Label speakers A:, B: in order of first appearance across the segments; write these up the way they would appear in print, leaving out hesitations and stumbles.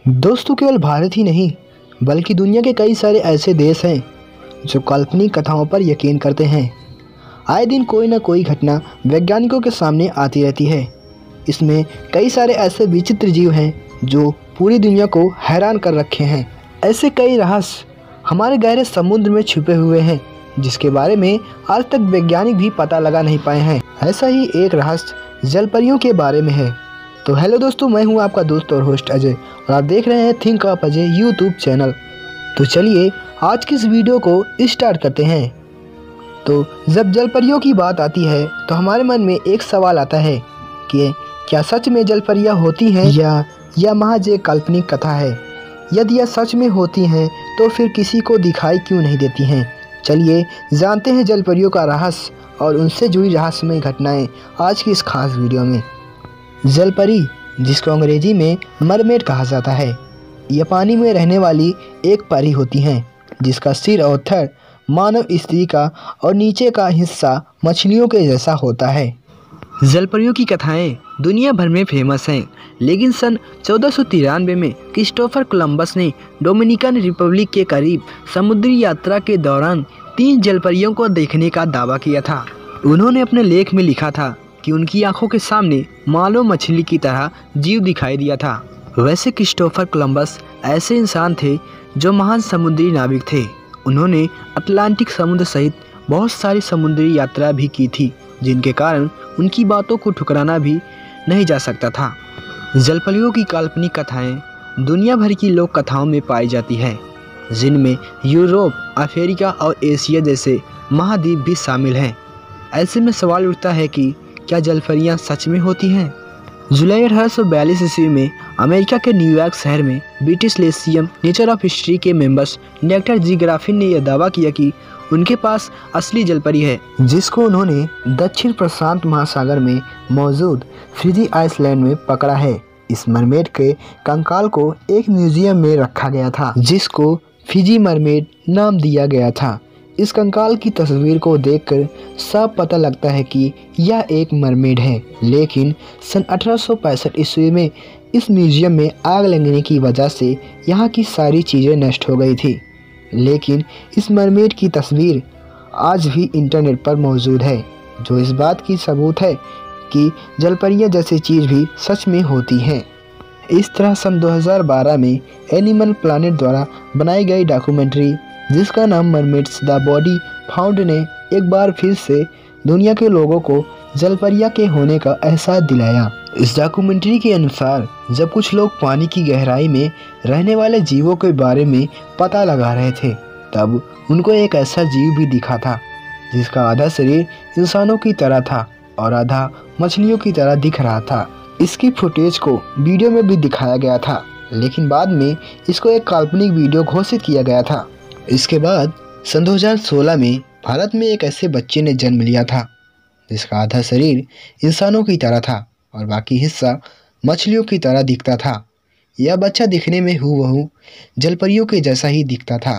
A: दोस्तों, केवल भारत ही नहीं बल्कि दुनिया के कई सारे ऐसे देश हैं जो काल्पनिक कथाओं पर यकीन करते हैं। आए दिन कोई ना कोई घटना वैज्ञानिकों के सामने आती रहती है। इसमें कई सारे ऐसे विचित्र जीव हैं जो पूरी दुनिया को हैरान कर रखे हैं। ऐसे कई रहस्य हमारे गहरे समुद्र में छुपे हुए हैं जिसके बारे में आज तक वैज्ञानिक भी पता लगा नहीं पाए हैं। ऐसा ही एक रहस्य जलपरियों के बारे में है। तो हेलो दोस्तों, मैं हूं आपका दोस्त और होस्ट अजय और आप देख रहे हैं think of Ajay YouTube channel. तो चलिए आज की इस वीडियो को स्टार्ट करते हैं। तो जब जलपरियों की बात आती है तो हमारे मन में एक सवाल आता है कि क्या सच में जलपरियां होती हैं या महज एक काल्पनिक कथा है। यदि यह सच में होती हैं तो फिर किसी को दिखाई क्यों नहीं देती हैं। चलिए जानते हैं जलपरियों का रहस्य और उनसे जुड़ी रहस्यमय घटनाएं आज की इस खास वीडियो में। जलपरी, जिसको अंग्रेजी में मरमेड कहा जाता है, यह पानी में रहने वाली एक परी होती हैं जिसका सिर और थर मानव स्त्री का और नीचे का हिस्सा मछलियों के जैसा होता है। जलपरियों की कथाएं दुनिया भर में फेमस हैं, लेकिन सन 1493 में क्रिस्टोफर कोलंबस ने डोमिनिकन रिपब्लिक के करीब समुद्री यात्रा के दौरान 3 जलपरियों को देखने का दावा किया था। उन्होंने अपने लेख में लिखा था कि उनकी आंखों के सामने मानो मछली की तरह जीव दिखाई दिया था। वैसे क्रिस्टोफर कोलंबस ऐसे इंसान थे जो महान समुद्री नाविक थे। उन्होंने अटलांटिक समुद्र सहित बहुत सारी समुद्री यात्रा भी की थी, जिनके कारण उनकी बातों को ठुकराना भी नहीं जा सकता था। जलपरियों की काल्पनिक कथाएं दुनिया भर की लोक कथाओं में पाई जाती है, जिनमें यूरोप, अफ्रीका और एशिया जैसे महाद्वीप भी शामिल हैं। ऐसे में सवाल उठता है कि क्या जलपरियां सच में होती हैं। जुलाई 1842 ईस्वी में अमेरिका के न्यूयॉर्क शहर में British museum nature of history के मेंबर्स डॉक्टर जी ग्राफिन ने यह दावा किया कि उनके पास असली जलपरी है, जिसको उन्होंने दक्षिण प्रशांत महासागर में मौजूद फिजी आइसलैंड में पकड़ा है। इस मरमेड के कंकाल को एक म्यूजियम में रखा गया था जिसको फिजी मरमेड नाम दिया गया था। इस कंकाल की तस्वीर को देखकर साफ पता लगता है कि यह एक मरमेड है, लेकिन सन 1865 ईस्वी में इस म्यूजियम में आग लगने की वजह से यहाँ की सारी चीज़ें नष्ट हो गई थी। लेकिन इस मरमेड की तस्वीर आज भी इंटरनेट पर मौजूद है, जो इस बात की सबूत है कि जलपरियाँ जैसी चीज़ भी सच में होती हैं। इस तरह सन 2012 में एनिमल प्लानेट द्वारा बनाई गई डॉक्यूमेंट्री जिसका नाम मरमेड्स द बॉडी फाउंड ने एक बार फिर से दुनिया के लोगों को जलपरियां के होने का एहसास दिलाया। इस डॉक्यूमेंट्री के अनुसार जब कुछ लोग पानी की गहराई में रहने वाले जीवों के बारे में पता लगा रहे थे, तब उनको एक ऐसा जीव भी दिखा था जिसका आधा शरीर इंसानों की तरह था और आधा मछलियों की तरह दिख रहा था। इसकी फुटेज को वीडियो में भी दिखाया गया था, लेकिन बाद में इसको एक काल्पनिक वीडियो घोषित किया गया था। इसके बाद सन 2016 में भारत में एक ऐसे बच्चे ने जन्म लिया था जिसका आधा शरीर इंसानों की तरह था और बाकी हिस्सा मछलियों की तरह दिखता था। यह बच्चा दिखने में हूबहू जलपरियों के जैसा ही दिखता था।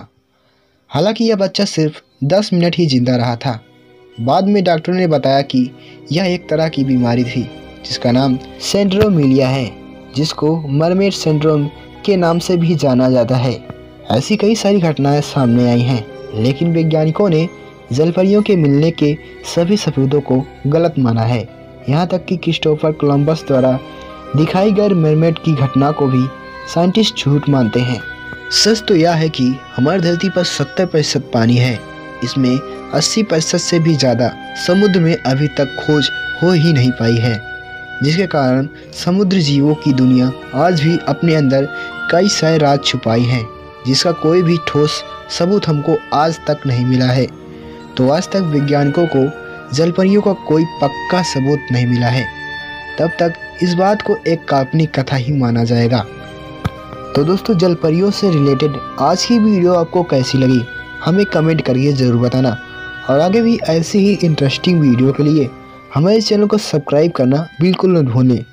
A: हालांकि यह बच्चा सिर्फ 10 मिनट ही जिंदा रहा था। बाद में डॉक्टरों ने बताया कि यह एक तरह की बीमारी थी जिसका नाम सेंड्रोमिलिया है, जिसको मरमेड सिंड्रोम के नाम से भी जाना जाता है। ऐसी कई सारी घटनाएं सामने आई हैं, लेकिन वैज्ञानिकों ने जलपरियों के मिलने के सभी सबूतों को गलत माना है। यहाँ तक कि क्रिस्टोफर कोलंबस द्वारा दिखाई गई मरमेड की घटना को भी साइंटिस्ट झूठ मानते हैं। सच तो यह है कि हमारी धरती पर 70% पानी है। इसमें 80% से भी ज़्यादा समुद्र में अभी तक खोज हो ही नहीं पाई है, जिसके कारण समुद्र जीवों की दुनिया आज भी अपने अंदर कई सारे राज छुपाई हैं, जिसका कोई भी ठोस सबूत हमको आज तक नहीं मिला है। तो आज तक वैज्ञानिकों को जलपरियों का कोई पक्का सबूत नहीं मिला है। तब तक इस बात को एक काल्पनिक कथा ही माना जाएगा। तो दोस्तों, जलपरियों से रिलेटेड आज की वीडियो आपको कैसी लगी हमें कमेंट करके ज़रूर बताना, और आगे भी ऐसी ही इंटरेस्टिंग वीडियो के लिए हमारे चैनल को सब्सक्राइब करना बिल्कुल न भूलें।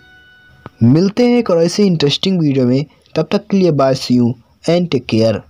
A: मिलते हैं एक और ऐसे इंटरेस्टिंग वीडियो में, तब तक के लिए bye, see you and take care.